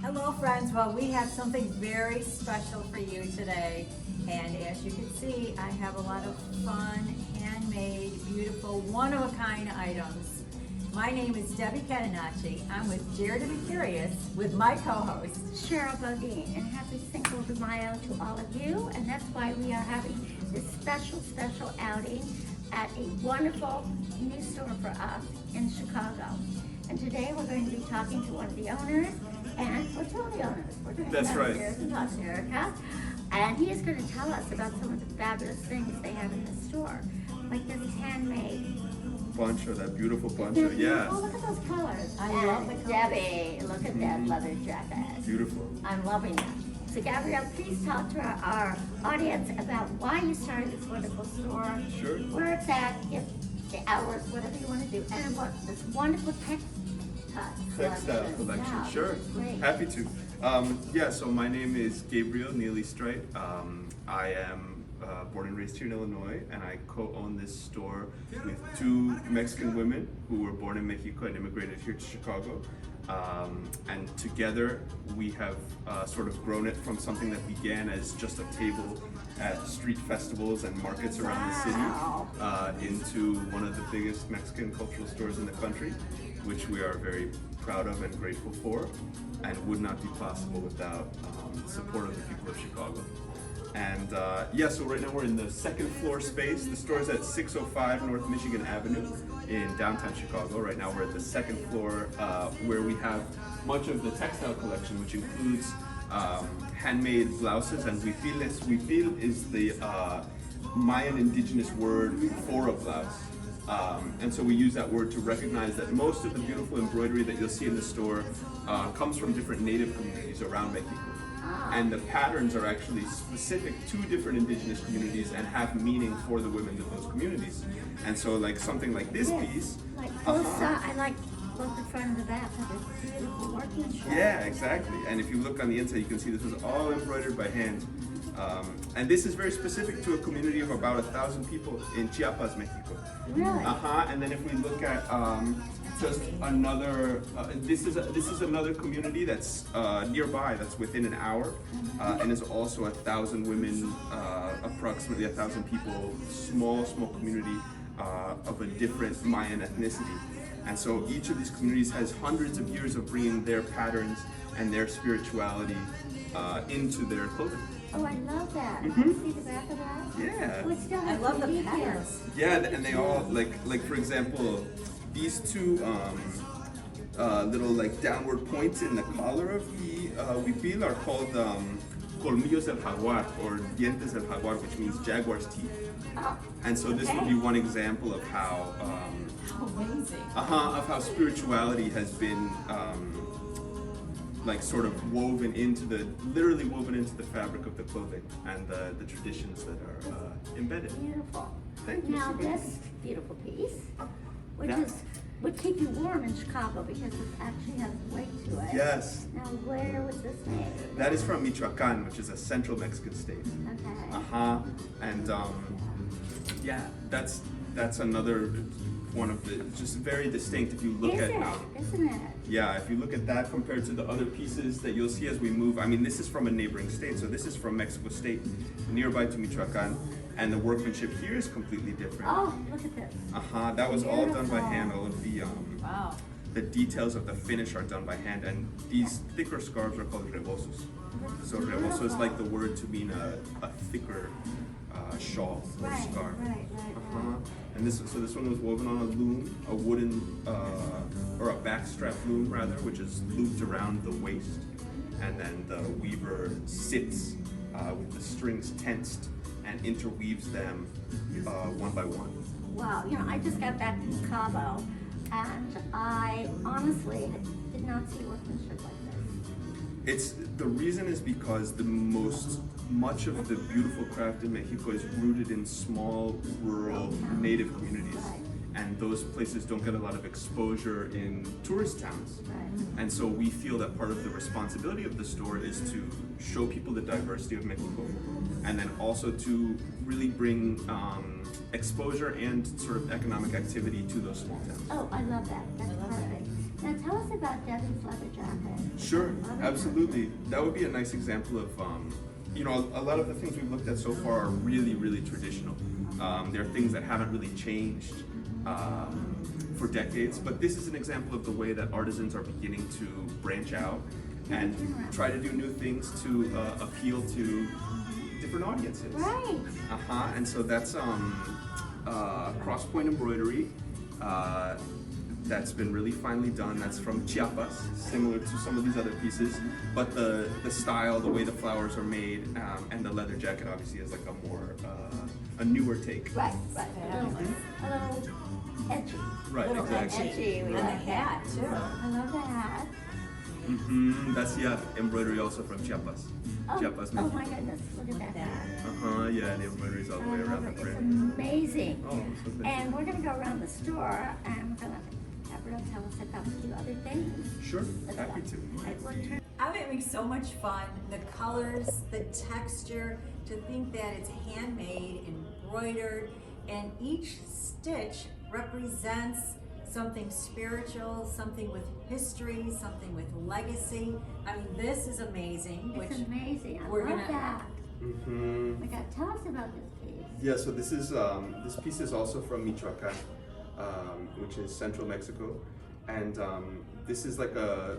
Hello friends, well we have something very special for you today, and as you can see I have a lot of fun, handmade, beautiful, one-of-a-kind items. My name is Debbie Catenacci. I'm with Dare to Be Curious with my co-host Sherrill, and happy Cinco de Mayo to all of you, and that's why we are having this special outing at a wonderful new store for us in Chicago. And today we're going to be talking to one of the owners, and we're two of the owners. We're going to That's right. and talk to Erica, and he is going to tell us about some of the fabulous things they have in the store, like this handmade. Poncho, that beautiful poncho, Oh, yeah. look at those colors. I And love the colors. Debbie, look at that leather jacket. Beautiful. I'm loving it. So Gabrielle, please talk to our audience about why you started this wonderful store, Sure. where it's at, if the hours, whatever you want to do, and what this wonderful Textile collection, Yeah, sure. great. Happy to. Yeah, so my name is Gabriel Neely Strite. I am born and raised here in Illinois, and I co-own this store with two Mexican women who were born in Mexico and immigrated here to Chicago. And together we have sort of grown it from something that began as just a table at street festivals and markets around the city into one of the biggest Mexican cultural stores in the country, which we are very proud of and grateful for, and would not be possible without the support of the people of Chicago. And yeah, so right now we're in the second floor space. The store is at 605 North Michigan Avenue in downtown Chicago. Right now we're at the second floor where we have much of the textile collection, which includes handmade blouses and huipiles. Huipil is the Mayan indigenous word for a blouse. And so we use that word to recognize that most of the beautiful embroidery that you'll see in the store comes from different native communities around Mexico. And the patterns are actually specific to different indigenous communities and have meaning for the women of those communities. And so like something like this piece. Like those, I like both the front and the back of this beautiful workmanship. Yeah, exactly. And if you look on the inside, you can see this was all embroidered by hand. And this is very specific to a community of about 1,000 people in Chiapas, Mexico. Really? And then if we look at just another, this is another community that's nearby, that's within an hour, and is also 1,000 women, approximately 1,000 people, small community of a different Mayan ethnicity. And so each of these communities has hundreds of years of bringing their patterns and their spirituality into their clothing. Oh, I love that. Can you see the back of that? Yeah. Oh, it still I has love the details. patterns. Yeah, and they all like for example, these two little like downward points in the collar of the huipil are called colmillos del jaguar, or dientes del jaguar, which means jaguar's teeth. Oh, And so this would be one example of how amazing. of how spirituality has been like sort of literally woven into the fabric of the clothing and the traditions that are embedded. beautiful. Thank you Now so much. this beautiful piece, which That- would keep you warm in Chicago because it actually has weight to it. Yes, Now where was this made? that is from Michoacan, which is a central Mexican state. Okay. And yeah, that's another one of the just very distinct. If you look Is at it? Isn't it? yeah, if you look at that compared to the other pieces that you'll see as we move, I mean, this is from a neighboring state, so this is from Mexico State, nearby to Michoacan, and the workmanship here is completely different. Oh, look at this. That was all done by Beautiful. hand. All of the Wow. the details of the finish are done by hand, and these thicker scarves are called rebosos. So reboso is like the word to mean a thicker shawl or Right, scarf. right. And this one was woven on a loom, a wooden or a backstrap loom rather, which is looped around the waist, and then the weaver sits with the strings tensed and interweaves them one by one. Wow, you know, I just got back from Cabo, and I honestly did not see workmanship like this. The reason is because much of the beautiful craft in Mexico is rooted in small, rural, native communities. Right. And those places don't get a lot of exposure in tourist towns. Right. And so we feel that part of the responsibility of the store is to show people the diversity of Mexico, and then also to really bring exposure and sort of economic activity to those small towns. Oh, I love that. That's perfect. Now tell us about Debbie's leather jacket. Sure, absolutely. That would be a nice example of, you know, a lot of the things we've looked at so far are really, really traditional. There are things that haven't really changed for decades, but this is an example of the way that artisans are beginning to branch out and try to do new things to appeal to different audiences. Right. And so that's cross-point embroidery. That's been really finely done. That's from Chiapas, similar to some of these other pieces, but the style, the way the flowers are made, and the leather jacket obviously is like a more a newer take. Right. A little edgy. Right, Little exactly. edgy. And the hat too. I love the hat. That's embroidery also from Chiapas. Chiapas, Oh Mexico. my goodness, look at that hat. Yeah, the embroidery is all the way around the It's print. amazing. Oh, so good. And we're gonna go around the store and we're gonna have Real tell us about a few other things. Sure, Let's happy go. to. We'll turn- I'm having so much fun. The colors, the texture, to think that it's handmade, embroidered, and each stitch represents something spiritual, something with history, something with legacy. I mean, this is amazing. It's amazing. I we're love gonna- that. We got tell us about this piece. Yeah, so this is this piece is also from Michoacan, which is central Mexico, and this is like a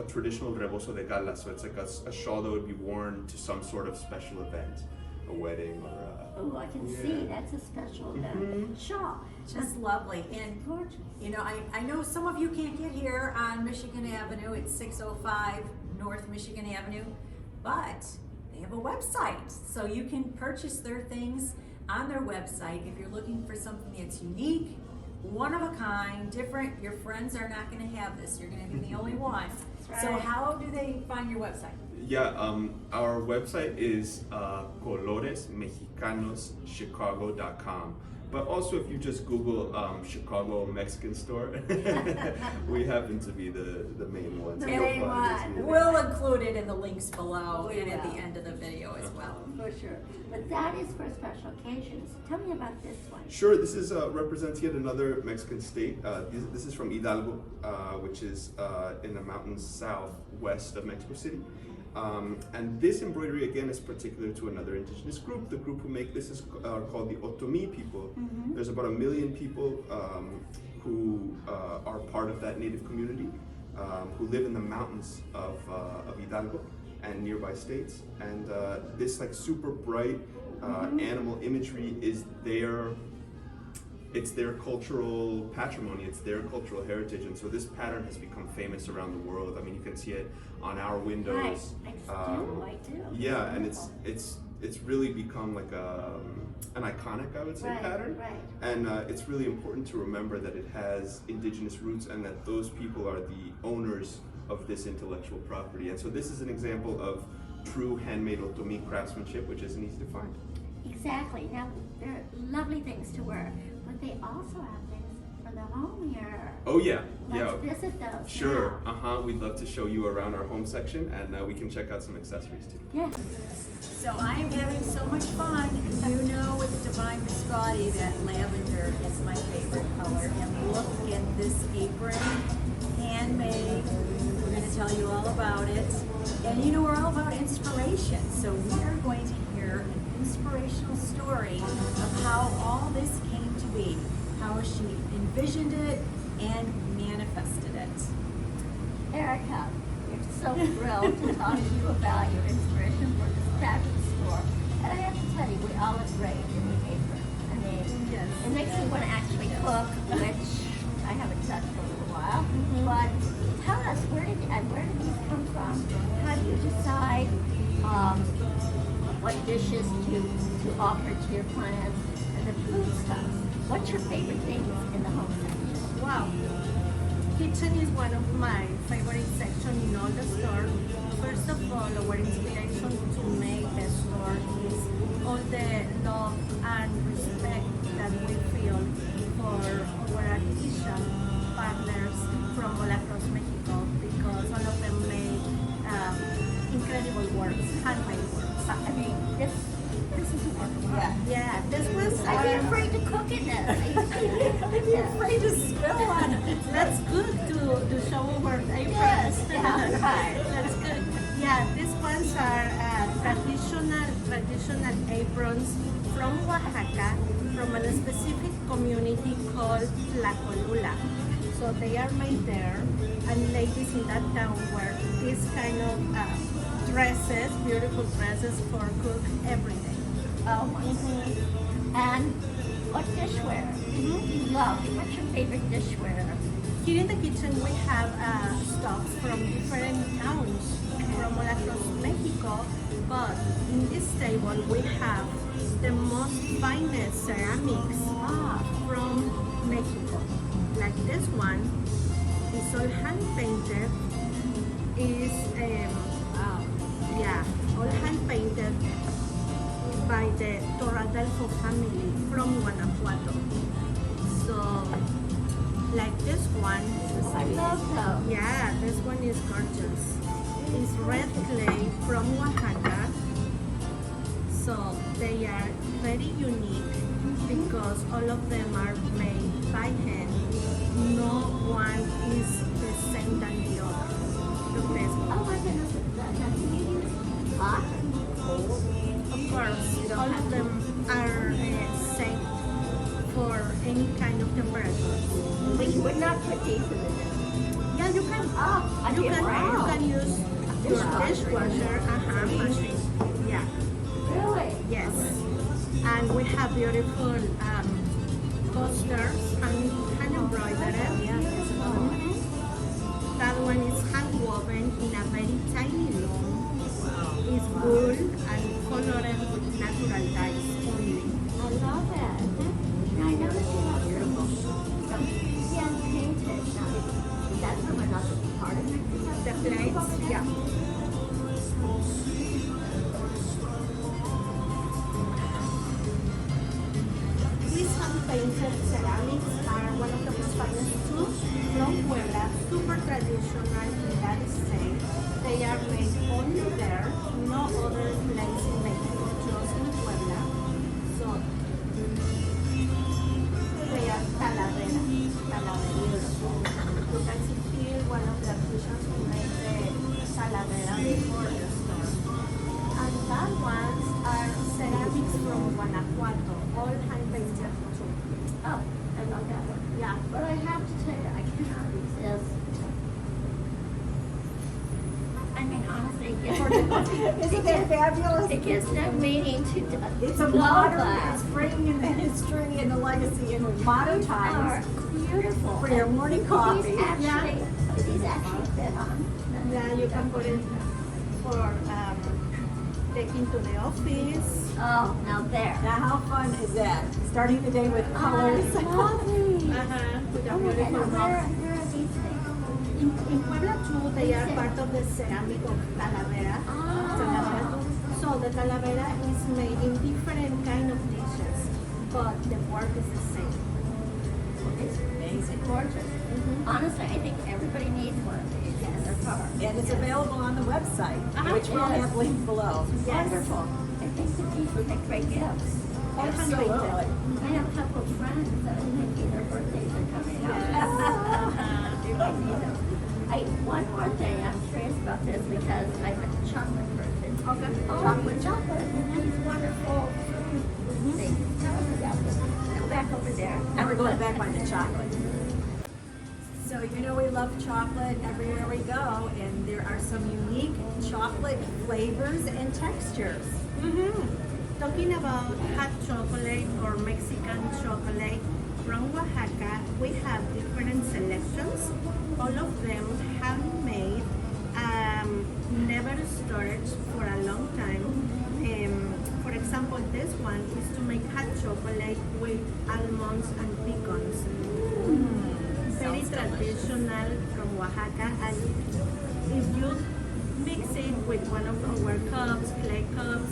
traditional rebozo de gala. So it's like a shawl that would be worn to some sort of special event, a wedding or a. Oh, I can see that's a special event. Shawl. Just lovely. And Gorgeous. you know, I know some of you can't get here on Michigan Avenue. It's 605 North Michigan Avenue, but they have a website. So you can purchase their things on their website. If you're looking for something that's unique, one of a kind, different, your friends are not gonna have this. You're gonna be the only one. That's So right. how do they find your website? Yeah, our website is Colores Mexicanos Chicago.com. But also, if you just Google Chicago Mexican store, we happen to be the main ones. The You'll main find us one. here. We'll include it in the links below We and at the will. end of the video as well. For sure. But that is for special occasions. Tell me about this one. Sure, this is represents yet another Mexican state. This is from Hidalgo, which is in the mountains southwest of Mexico City. And this embroidery again is particular to another indigenous group. The group who make this is called the Otomi people. There's about 1 million people who are part of that native community, who live in the mountains of Hidalgo and nearby states. And this like super bright animal imagery is it's their cultural patrimony, it's their cultural heritage, and so this pattern has become famous around the world. I mean, you can see it on our windows. Right. I do. Yeah, and it's really become like an iconic, I would say, Right, pattern. right. And it's really important to remember that it has indigenous roots and that those people are the owners of this intellectual property. And so this is an example of true handmade Otomi craftsmanship, which isn't easy to find. Exactly. Now, they're lovely things to wear, but they also have things for the home here. Oh yeah, Let's yeah. visit those. Sure, now. we'd love to show you around our home section, and we can check out some accessories too. Yes. So I am having so much fun. You know with Divine Biscotti that lavender is my favorite color. And look at this apron, handmade. We're going to tell you all about it. And you know we're all about inspiration. So we are going to hear an inspirational story of how all this came to be, how she envisioned it and manifested it. Erica, we're so thrilled to talk to you about your inspiration for this fabulous store. And I have to tell you, we all look great in the apron. I mean, Yes. it makes me want to actually cook, which I haven't touched for a little while. But tell us, where did these come from? How do you decide what dishes to offer to your clients and the food stuff? What's your favorite things in the home section? Wow. Kitchen is one of my favorite sections in all the store. First of all, our inspiration to make the store is all the love and respect that we feel for our artisan partners from all across Mexico, because all of them make incredible works, handmade works. I mean, this is wonderful. Yeah, this was I'd be afraid to cook in this. I'd be afraid to spill on it. That's good to show our aprons. Yes, yeah, right. traditional aprons from Oaxaca, from a specific community called La Colula. So they are made there, and ladies in that town wear these kind of dresses, beautiful dresses for cook every day. Oh my goodness. And what dishware? You love. What's your favorite dishware? Here in the kitchen we have stuffs from different towns from all across Mexico, but in this table we have the most finest ceramics from Mexico. Like this one is all hand painted. Is all hand painted by the Torradelfo family from Guanajuato. So, like this one, I love those. yeah, this one is gorgeous. It's red clay from Oaxaca. So they are very unique because all of them are made by hand. No one is the same than the other. Look this one. Oh my goodness. Do you use hot and cold? Of course, all of them are safe for any kind of temperature. But you would not put these in the dish. Yeah, you can. I You did wow. can use your dishwasher. Machine. Yeah. Really? Yes. And we have beautiful posters and hand embroidered. That one is hand woven in a very tiny loom. It's wool and colored with natural dyes only. I love it. Now I noticed you have beautiful. So, hand painted. Now, is that from another part of Mexico? The plates, yeah. These hand-painted ceramics are one of the most finest too from Puebla, super traditional in that state. They are made only there, no other place in Mexico, just in Puebla. So they are talavera, beautiful. You can see here one of the artisans who made the talavera before the store. And that ones are ceramics from Guanajuato, all hand-painted too. Oh, I love that one. Yeah. But I have to tell you, I cannot resist. I mean, honestly, Isn't that fabulous? it gives no meaning to It's a love modern, that. it's bringing in the history and the legacy in modern Are times beautiful. for your morning coffee. These actually fit on. Yeah, you can put it for taking to the office. Oh, now there. Now, how fun is that? Starting the day with colors. Oh, lovely. With a Oh my beautiful God, mug. where are these things? In Puebla too, they are part of the ceramic of Talavera. Talavera too. So the Talavera is made in different kind of dishes, but the work is the same. It's Amazing. gorgeous. Honestly, I think everybody needs one of these in their car. And it's available on the website, which we'll Yes. have linked below. Wonderful. I think that these would make great gifts. Absolutely. I have a couple of friends that are thinking their birthdays are coming up. They might need them. One more thing, I'm curious about this because I'm a chocolate person. Okay. Chocolate. And these wonderful things. Tell us about this. Go back over there. Now we're going back by the chocolate. So you know we love chocolate everywhere we go, and there are some unique chocolate flavors and textures. Talking about hot chocolate or Mexican chocolate from Oaxaca, we have different selections. All of them handmade, never stored for a long time. For example, this one is to make hot chocolate with almonds and pecans. Very traditional from Oaxaca, and if you mix it with one of our cups, clay cups,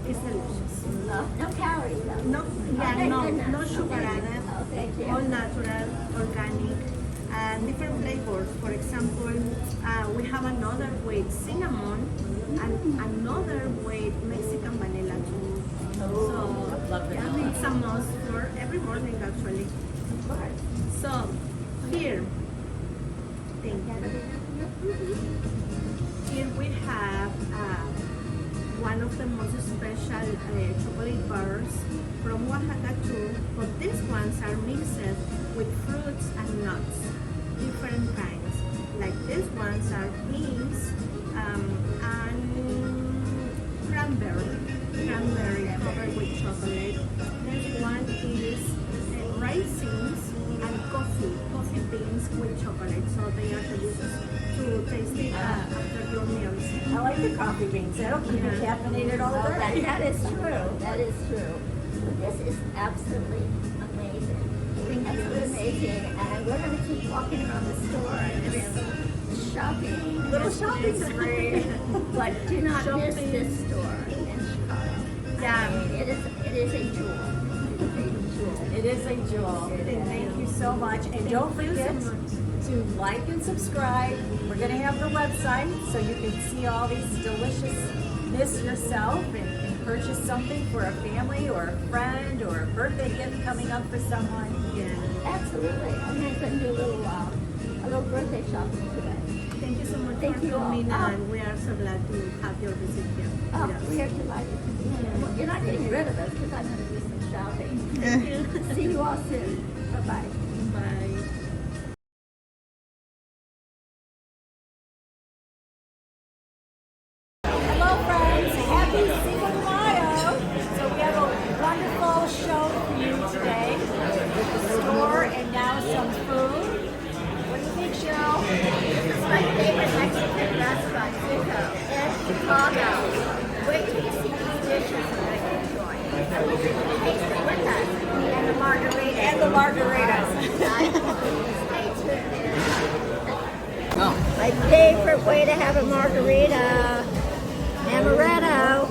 it's delicious. No calories though. No, yeah, Oh, no, thank no goodness. sugar added. Oh, thank you. All natural, organic, and different flavors. For example, we have another with cinnamon and another with Mexican vanilla too. love yeah, vanilla. it's a must for every morning actually. So here, thank you. Here we have one of the most special chocolate bars from Oaxaca too, but these ones are mixed with fruits and nuts, different kinds. Like these ones are beans and cranberry covered with chocolate. This one is raisins and coffee beans with chocolate. So they are delicious to taste it after your meals. I like the coffee beans. That'll keep you caffeinated all the day. That is true. That is true. This is absolutely amazing. Absolutely amazing. And we're going to keep walking around the store and just shopping. Little shopping spree. But do not miss this store in Chicago. Yeah. I mean, it is a jewel. It is a jewel. Thank you so much. And don't forget to like and subscribe. We're going to have the website so you can see all these deliciousness yourself and purchase something for a family or a friend or a birthday gift coming up for someone. Yeah. Absolutely. I'm going to do a little birthday shopping today. Thank you so much Thank for you all. coming, and we are so glad to have your visit here. Oh, with us. we are delighted to be here. Well, you're not getting rid of us because I'm going to do some shopping. Thank you. See you all soon. Bye-bye. Bye. Hello friends, happy Cinco de Mayo. So we have a wonderful show for you today with the store and now some food. What do you think, Cheryl? This is my favorite Mexican restaurant, Tzuco, in Chicago. Wait till you see these dishes that I enjoy. I wish you could taste it with us. And the margaritas. And the margaritas. Stay tuned. My favorite way to have a margarita. Amaretto.